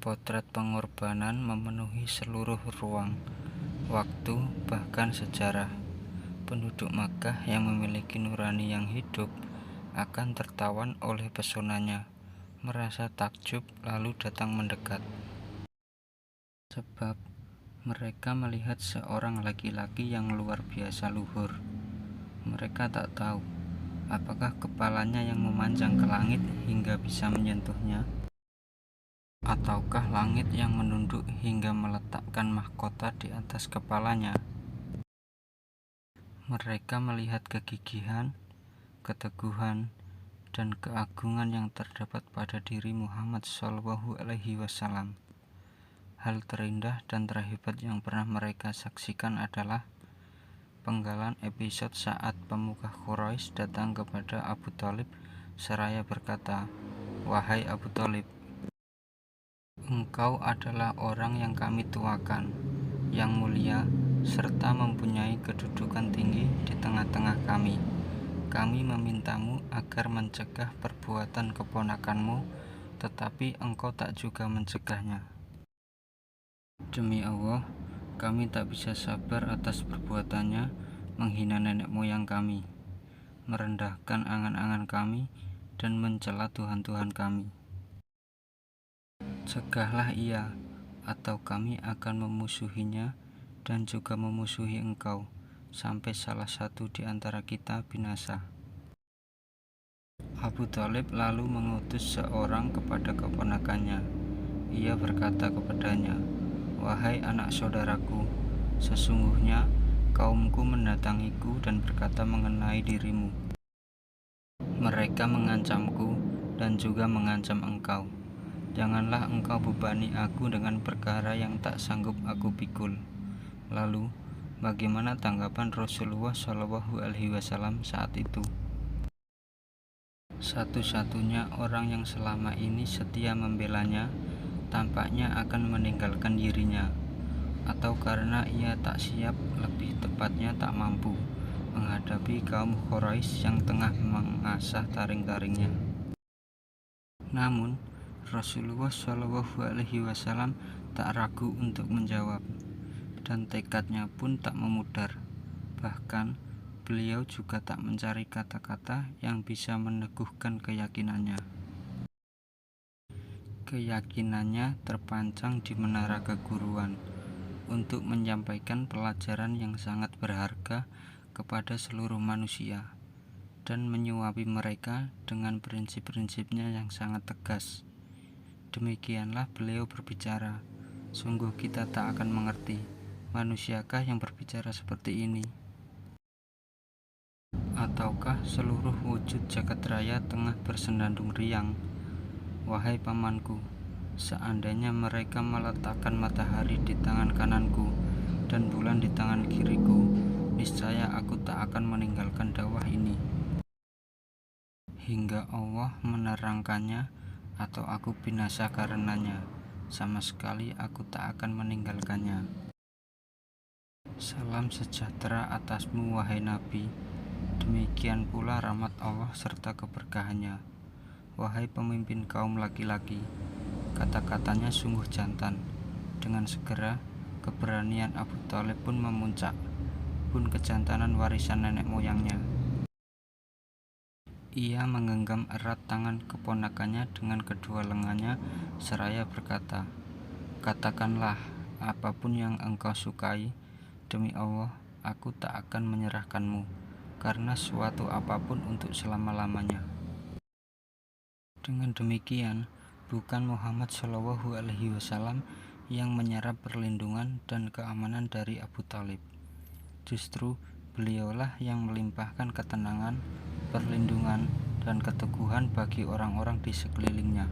Potret pengorbanan memenuhi seluruh ruang, waktu, bahkan sejarah. Penduduk Makkah yang memiliki nurani yang hidup akan tertawan oleh pesonanya, merasa takjub lalu datang mendekat. Sebab mereka melihat seorang laki-laki yang luar biasa luhur. Mereka tak tahu apakah kepalanya yang memanjang ke langit hingga bisa menyentuhnya, ataukah langit yang menunduk hingga meletakkan mahkota di atas kepalanya. Mereka melihat kegigihan, keteguhan, dan keagungan yang terdapat pada diri Muhammad SAW. Hal terindah dan terhebat yang pernah mereka saksikan adalah penggalan episode saat pemuka Quraisy datang kepada Abu Thalib seraya berkata, "Wahai Abu Thalib, engkau adalah orang yang kami tuakan, yang mulia, serta mempunyai kedudukan tinggi di tengah-tengah kami. Kami memintamu agar mencegah perbuatan keponakanmu, tetapi engkau tak juga mencegahnya. Demi Allah, kami tak bisa sabar atas perbuatannya menghina nenek moyang kami, merendahkan angan-angan kami, dan mencela Tuhan-Tuhan kami. Cegahlah ia, atau kami akan memusuhinya dan juga memusuhi engkau, sampai salah satu di antara kita binasa." Abu Thalib lalu mengutus seorang kepada keponakannya. Ia berkata kepadanya, "Wahai anak saudaraku, sesungguhnya kaumku mendatangiku dan berkata mengenai dirimu. Mereka mengancamku dan juga mengancam engkau. Janganlah engkau bebani aku dengan perkara yang tak sanggup aku pikul." Lalu, bagaimana tanggapan Rasulullah SAW saat itu? Satu-satunya orang yang selama ini setia membelanya tampaknya akan meninggalkan dirinya, atau karena ia tak siap, lebih tepatnya tak mampu, menghadapi kaum Quraisy yang tengah mengasah taring-taringnya. Namun, Rasulullah SAW tak ragu untuk menjawab, dan tekadnya pun tak memudar. Bahkan, beliau juga tak mencari kata-kata yang bisa meneguhkan keyakinannya. Keyakinannya terpancang di menara keguruan untuk menyampaikan pelajaran yang sangat berharga kepada seluruh manusia dan menyuapi mereka dengan prinsip-prinsipnya yang sangat tegas. Demikianlah beliau berbicara, "Sungguh kita tak akan mengerti, manusiakah yang berbicara seperti ini? Ataukah seluruh wujud jagat raya tengah bersendandung riang? Wahai pamanku, seandainya mereka meletakkan matahari di tangan kananku dan bulan di tangan kiriku, niscaya aku tak akan meninggalkan dakwah ini hingga Allah menerangkannya atau aku binasa karenanya. Sama sekali aku tak akan meninggalkannya. Salam sejahtera atasmu wahai Nabi, demikian pula rahmat Allah serta keberkahannya. Wahai pemimpin kaum laki-laki." Kata-katanya sungguh jantan. Dengan segera, keberanian Abu Thalib pun memuncak, pun kejantanan warisan nenek moyangnya. Ia menggenggam erat tangan keponakannya dengan kedua lengannya seraya berkata, "Katakanlah apapun yang engkau sukai. Demi Allah, aku tak akan menyerahkanmu karena suatu apapun untuk selama-lamanya." Dengan demikian, bukan Muhammad SAW yang menyerap perlindungan dan keamanan dari Abu Thalib. Justru beliaulah yang melimpahkan ketenangan, perlindungan, dan keteguhan bagi orang-orang di sekelilingnya.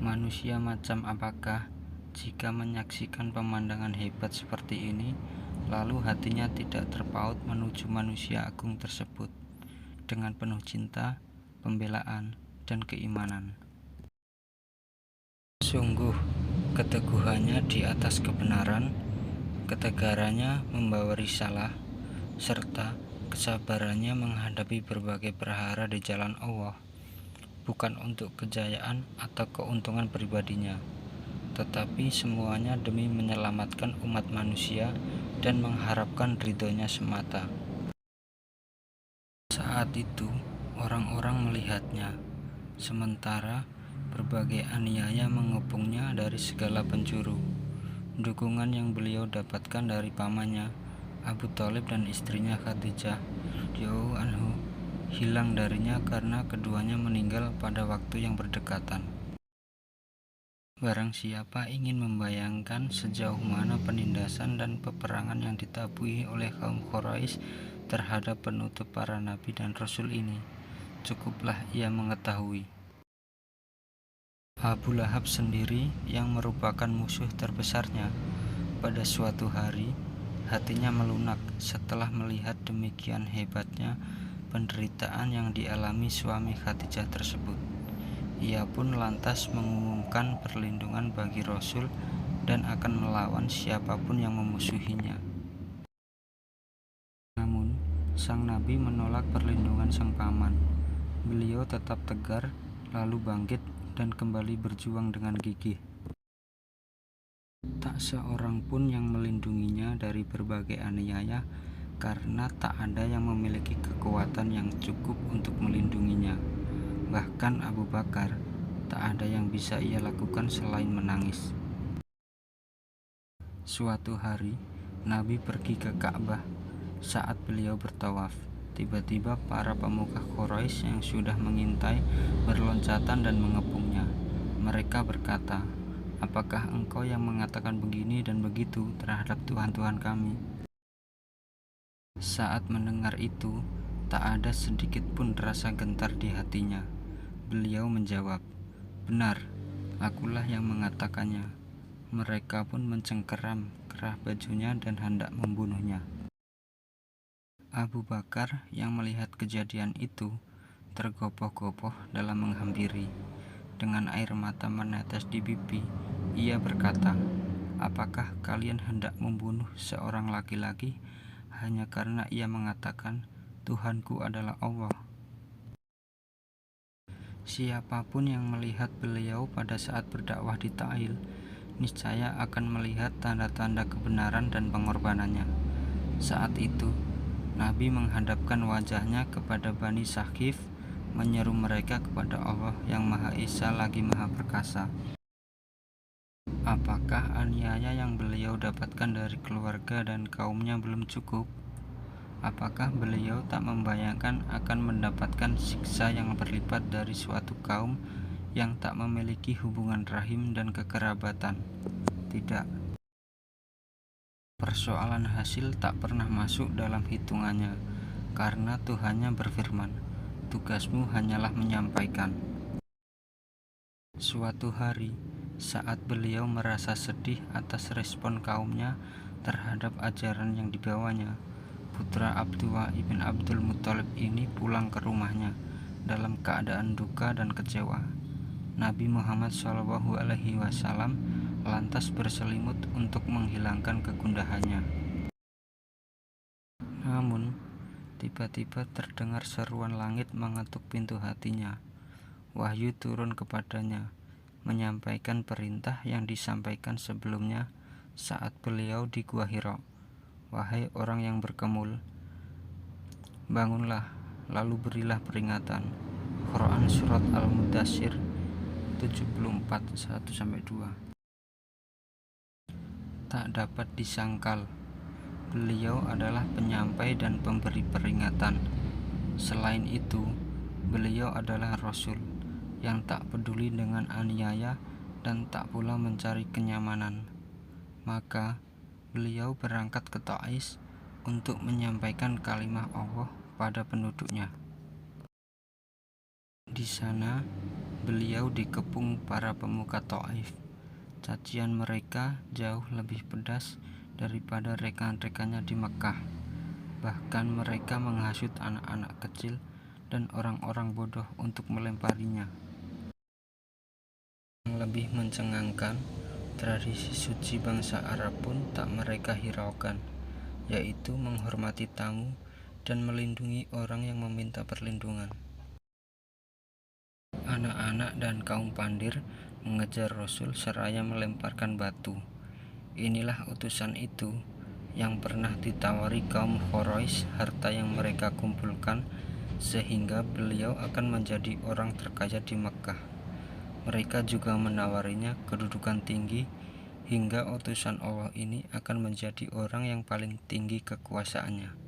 Manusia macam apakah jika menyaksikan pemandangan hebat seperti ini, lalu hatinya tidak terpaut menuju manusia agung tersebut dengan penuh cinta, pembelaan, dan keimanan. Sungguh, keteguhannya di atas kebenaran, ketegarannya membawa risalah, serta kesabarannya menghadapi berbagai perhara di jalan Allah, bukan untuk kejayaan atau keuntungan pribadinya, tetapi semuanya demi menyelamatkan umat manusia dan mengharapkan ridhonya semata. Saat itu, orang-orang melihatnya, sementara berbagai aniaya mengepungnya dari segala penjuru. Dukungan yang beliau dapatkan dari pamannya, Abu Thalib, dan istrinya Khadijah radhiyallahu anhu hilang darinya karena keduanya meninggal pada waktu yang berdekatan. Barang siapa ingin membayangkan sejauh mana penindasan dan peperangan yang ditabui oleh kaum Quraisy terhadap penutup para nabi dan rasul ini, cukuplah ia mengetahui. Abu Lahab sendiri, yang merupakan musuh terbesarnya, pada suatu hari hatinya melunak setelah melihat demikian hebatnya penderitaan yang dialami suami Khadijah tersebut. Ia pun lantas mengumumkan perlindungan bagi Rasul dan akan melawan siapapun yang memusuhinya. Namun, sang Nabi menolak perlindungan sang paman. Beliau tetap tegar, lalu bangkit dan kembali berjuang dengan gigih. Tak seorang pun yang melindunginya dari berbagai aniaya, karena tak ada yang memiliki kekuatan yang cukup untuk melindunginya. Bahkan Abu Bakar, tak ada yang bisa ia lakukan selain menangis. Suatu hari, Nabi pergi ke Ka'bah. Saat beliau bertawaf, tiba-tiba para pemuka Quraisy yang sudah mengintai berloncatan dan mengepungnya. Mereka berkata, "Apakah engkau yang mengatakan begini dan begitu terhadap Tuhan-Tuhan kami?" Saat mendengar itu, tak ada sedikit pun rasa gentar di hatinya. Beliau menjawab, "Benar, akulah yang mengatakannya." Mereka pun mencengkeram kerah bajunya dan hendak membunuhnya. Abu Bakar yang melihat kejadian itu tergopoh-gopoh dalam menghampiri. Dengan air mata menetes di pipi, ia berkata, "Apakah kalian hendak membunuh seorang laki-laki hanya karena ia mengatakan, 'Tuhanku adalah Allah'?" Siapapun yang melihat beliau pada saat berdakwah di Ta'il, niscaya akan melihat tanda-tanda kebenaran dan pengorbanannya. Saat itu, Nabi menghadapkan wajahnya kepada Bani Saqif, menyeru mereka kepada Allah yang Maha Esa lagi Maha Perkasa. Apakah aniaya yang beliau dapatkan dari keluarga dan kaumnya belum cukup? Apakah beliau tak membayangkan akan mendapatkan siksa yang berlipat dari suatu kaum yang tak memiliki hubungan rahim dan kekerabatan? Tidak. Persoalan hasil tak pernah masuk dalam hitungannya, karena Tuhannya berfirman, "Tugasmu hanyalah menyampaikan." Suatu hari, saat beliau merasa sedih atas respon kaumnya terhadap ajaran yang dibawanya, putra Abdullah ibn Abdul Muthalib ini pulang ke rumahnya dalam keadaan duka dan kecewa. Nabi Muhammad SAW lantas berselimut untuk menghilangkan kegundahannya. Namun, tiba-tiba terdengar seruan langit mengetuk pintu hatinya. Wahyu turun kepadanya, menyampaikan perintah yang disampaikan sebelumnya saat beliau di Gua Hira. "Wahai orang yang berkemul, bangunlah, lalu berilah peringatan." Quran Surat Al-Mudaththir 74 1-2. Tak dapat disangkal, beliau adalah penyampai dan pemberi peringatan. Selain itu, beliau adalah Rasul yang tak peduli dengan aniaya dan tak pula mencari kenyamanan. Maka beliau berangkat ke Taif untuk menyampaikan kalimah Allah pada penduduknya. Di sana, beliau dikepung para pemuka Taif. Cacian mereka jauh lebih pedas daripada rekan-rekannya di Mekah. Bahkan mereka menghasut anak-anak kecil dan orang-orang bodoh untuk melemparinya. Yang lebih mencengangkan, tradisi suci bangsa Arab pun tak mereka hiraukan, yaitu menghormati tamu dan melindungi orang yang meminta perlindungan. Anak-anak dan kaum pandir mengejar Rasul seraya melemparkan batu. Inilah utusan itu yang pernah ditawari kaum Quraisy harta yang mereka kumpulkan sehingga beliau akan menjadi orang terkaya di Mekkah. Mereka juga menawarinya kedudukan tinggi hingga utusan Allah ini akan menjadi orang yang paling tinggi kekuasaannya.